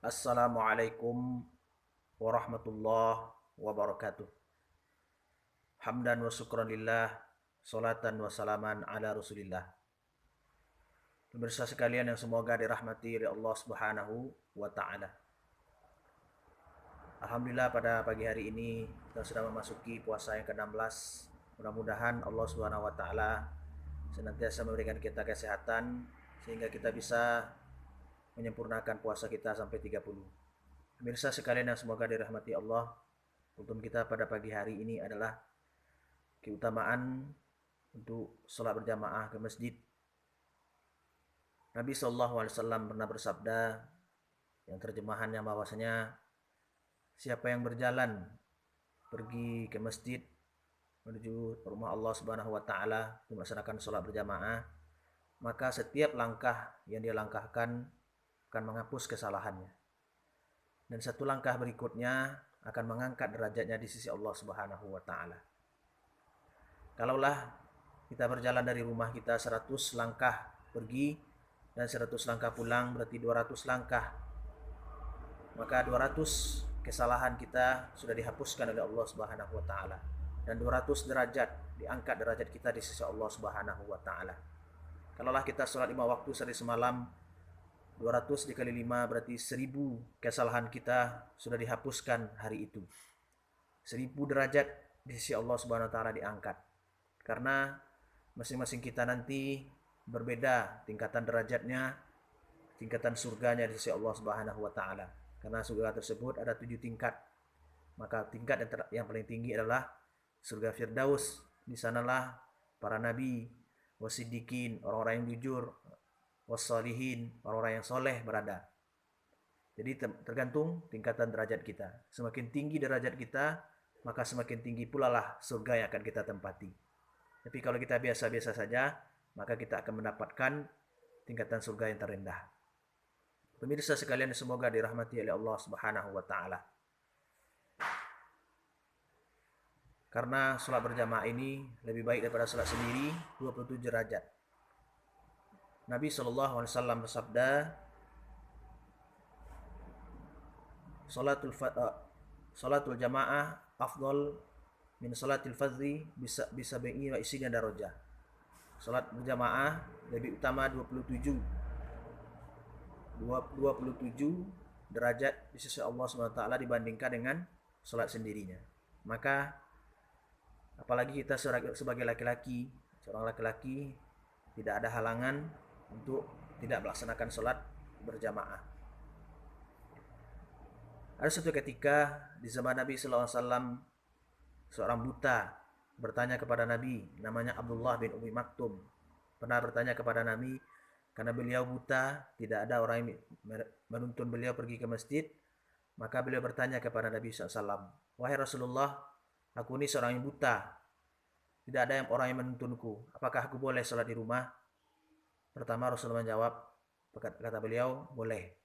Assalamualaikum warahmatullahi wabarakatuh. Hamdan wa syukran lillah, salatan wa salaman ala Rasulillah. Pemirsa sekalian yang semoga dirahmati oleh Allah Subhanahu wa taala. Alhamdulillah pada pagi hari ini kita sudah memasuki puasa yang ke-16. Mudah-mudahan Allah Subhanahu wa taala senantiasa memberikan kita kesehatan sehingga kita bisa menyempurnakan puasa kita sampai 30. Pemirsa sekalian yang semoga dirahmati Allah, tuntunan kita pada pagi hari ini adalah keutamaan untuk sholat berjamaah ke masjid. Nabi SAW pernah bersabda yang terjemahannya bahwasanya siapa yang berjalan pergi ke masjid menuju rumah Allah Subhanahu wa taala untuk melaksanakan sholat berjamaah, maka setiap langkah yang dia langkahkan akan menghapus kesalahannya. Dan satu langkah berikutnya akan mengangkat derajatnya di sisi Allah Subhanahu wa taala. Kalaulah kita berjalan dari rumah kita 100 langkah pergi dan 100 langkah pulang, berarti 200 langkah. Maka 200 kesalahan kita sudah dihapuskan oleh Allah Subhanahu wa taala dan 200 derajat diangkat derajat kita di sisi Allah Subhanahu wa taala. Kalaulah kita sholat 5 waktu sehari semalam, 200 dikali 5 berarti 1000 kesalahan kita sudah dihapuskan hari itu. 1000 derajat di sisi Allah Subhanahu wa taala diangkat. Karena masing-masing kita nanti berbeda tingkatan derajatnya, tingkatan surganya di sisi Allah Subhanahu wa taala. Karena surga tersebut ada 7 tingkat. Maka tingkat yang paling tinggi adalah surga Firdaus. Di sanalah para nabi, wasiddiqin, orang-orang yang jujur, wassalihin, orang-orang yang soleh berada. Jadi tergantung tingkatan derajat kita. Semakin tinggi derajat kita, maka semakin tinggi pula lah surga yang akan kita tempati. Tapi kalau kita biasa-biasa saja, maka kita akan mendapatkan tingkatan surga yang terendah. Pemirsa sekalian semoga dirahmati oleh Allah Subhanahu wa taala. Karena sholat berjamaah ini lebih baik daripada sholat sendiri 27 derajat. Nabi SAW bersabda, Salatul jamaah afdal min salatil fadzi bisa bagi wa isinya darajah. Salat berjamaah lebih utama 27 derajat di sisi Allah SWT dibandingkan dengan salat sendirinya. Maka apalagi kita sebagai laki-laki, seorang laki-laki tidak ada halangan untuk tidak melaksanakan salat berjamaah. Ada suatu ketika di zaman Nabi SAW, seorang buta bertanya kepada Nabi, namanya Abdullah bin Umi Maktum. Pernah bertanya kepada Nabi, karena beliau buta, tidak ada orang yang menuntun beliau pergi ke masjid, maka beliau bertanya kepada Nabi SAW, wahai Rasulullah, aku ini seorang yang buta, tidak ada orang yang menuntunku, apakah aku boleh sholat di rumah? Pertama Rasulullah menjawab, kata beliau, boleh.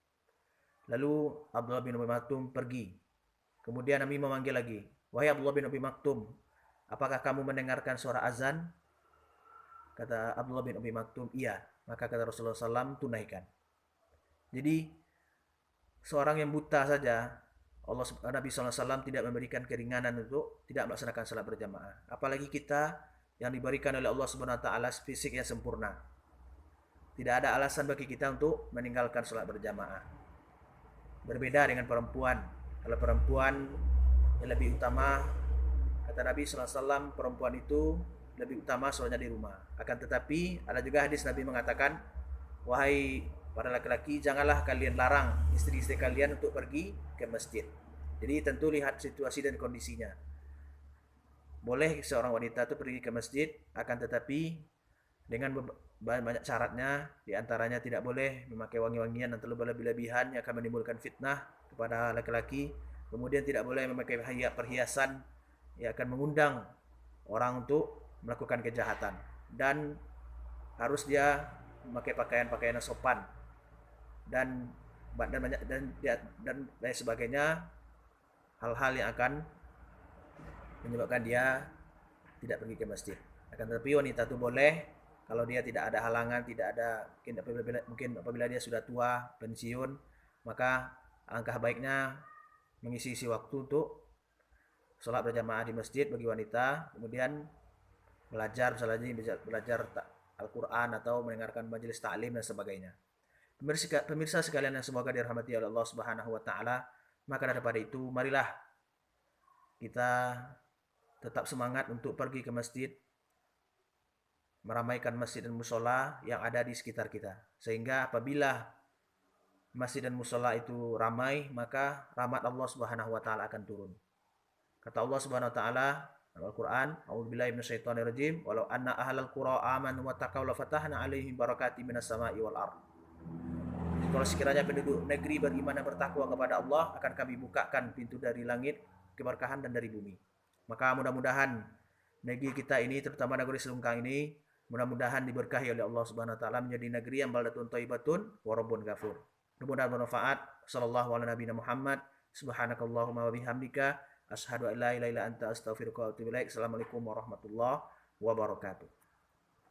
Lalu Abdullah bin Umi Maktum pergi. Kemudian Nabi memanggil lagi, wahai Abdullah bin Umi Maktum, apakah kamu mendengarkan suara azan? Kata Abdullah bin Umi Maktum, iya. Maka kata Rasulullah SAW, tunaikan. Jadi seorang yang buta saja, Nabi SAW tidak memberikan keringanan untuk tidak melaksanakan salat berjamaah. Apalagi kita yang diberikan oleh Allah Subhanahu wa taala fisik yang sempurna. Tidak ada alasan bagi kita untuk meninggalkan salat berjamaah. Berbeda dengan perempuan. Kalau perempuan yang lebih utama, kata Nabi SAW, perempuan itu lebih utama sholatnya di rumah. Akan tetapi ada juga hadis Nabi mengatakan, wahai para laki-laki, janganlah kalian larang istri-istri kalian untuk pergi ke masjid. Jadi tentu lihat situasi dan kondisinya. Boleh seorang wanita itu pergi ke masjid, akan tetapi dengan banyak syaratnya, diantaranya tidak boleh memakai wangi-wangian yang terlalu berlebihan yang akan menimbulkan fitnah kepada laki-laki. Kemudian tidak boleh memakai perhiasan yang akan mengundang orang untuk melakukan kejahatan, dan harus dia memakai pakaian-pakaian yang sopan dan lain sebagainya, hal-hal yang akan menyebabkan dia tidak pergi ke masjid. Akan tetapi wanita itu boleh kalau dia tidak ada halangan, tidak ada mungkin apabila dia sudah tua, pensiun, maka Alangkah baiknya mengisi waktu untuk sholat berjamaah di masjid bagi wanita, kemudian belajar misalnya belajar Al-Quran atau mendengarkan majelis taklim dan sebagainya. Pemirsa sekalian yang semoga dirahmati oleh Allah Subhanahu wa taala, maka daripada itu marilah kita tetap semangat untuk pergi ke masjid, meramaikan masjid dan musola yang ada di sekitar kita. Sehingga apabila masjid dan musola itu ramai, maka rahmat Allah Subhanahu wa taala akan turun. Kata Allah Subhanahu wa taala dalam Al-Qur'an, "A'udzubillahi minasyaitonirrajim, walau anna ahlal qura amanu wattaqaw la fatahna 'alaihim barakatim minas sama'i wal ardh." Kalau sekiranya penduduk negeri beriman dan bertakwa kepada Allah, akan kami bukakan pintu dari langit, keberkahan dan dari bumi. Maka mudah-mudahan negeri kita ini, terutama negeri Selungkang ini, mudah-mudahan diberkahi oleh Allah Subhanahu wa taala menjadi negeri yang baldatun thayyibatun wa rabbun ghafur. Mudah-mudahan bermanfaat. Sallallahu ala nabiyina Muhammad. Subhanakallahumma wa bihamdika asyhadu an la ilaha illa anta astaghfiruka wa atubu ilaik. Assalamualaikum warahmatullahi wabarakatuh.